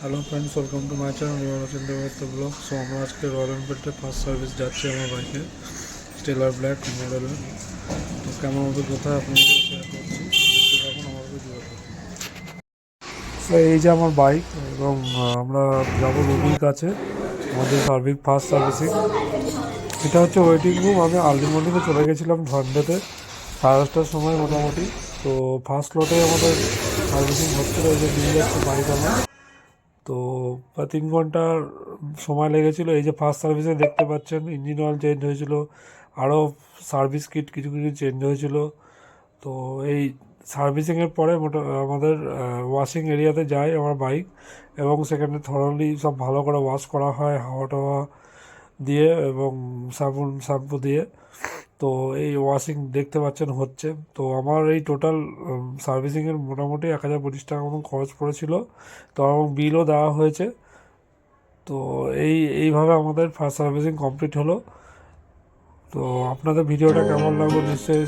Hello friends, welcome to my channel চিন্তা blog. So আমরা আজকে রয়্যাল এনফিল্ডে ফার্স্ট সার্ভিস যাচ্ছি আমার বাইকে, স্টেলার ব্ল্যাক মডেলের। তো কেমন অভিজ্ঞতা আপনাদের শেয়ার করছি, দেখতে থাকুন আমার ভিডিওটা। তো এই যে আমার বাইক, এবং আমরা যাবো রুবির কাছে, আমাদের ফার্স্ট সার্ভিসিং। এটা হচ্ছে ওয়েটিং রুম। আমি আর্লি মর্নিংয়ে চলে গেছিলাম ঝন্ডাতে 8:30টার সময় মোটামুটি। তো ফার্স্ট লটে আমাদের সার্ভিসিং হচ্ছিল, এই যে নিয়ে যাচ্ছে বাইক আমার। তো প্রায় 3 ঘন্টার সময় লেগেছিলো। এই যে ফার্স্ট সার্ভিসে দেখতে পাচ্ছেন ইঞ্জিন অয়েল চেঞ্জ হয়েছিল, আরও সার্ভিস কিট কিছু কিছু চেঞ্জ হয়েছিল। তো এই সার্ভিসিংয়ের পরে আমাদের ওয়াশিং এরিয়াতে যায় আমার বাইক, এবং সেখানে থরলি সব ভালো করে ওয়াশ করা হয় হাওয়া টাওয়া দিয়ে এবং শ্যাম্পু দিয়ে। তো এই ওয়াশিং দেখতে পাচ্ছেন হচ্ছে। তো আমার এই টোটাল সার্ভিসিংয়ের মোটামুটি 1025 টাকা মতন খরচ পড়েছিল। তো এবং বিলও দেওয়া হয়েছে। তো এইভাবে আমাদের ফার্স্ট সার্ভিসিং কমপ্লিট হলো। তো আপনাদের ভিডিওটা কেমন লাগলো নিশ্চয়ই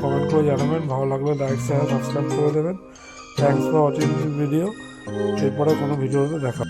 কমেন্ট করে জানাবেন। ভালো লাগলে লাইক শেয়ার সাবস্ক্রাইব করে দেবেন। Thanks for watching this video. এরপরে কোনো ভিডিওতে দেখা।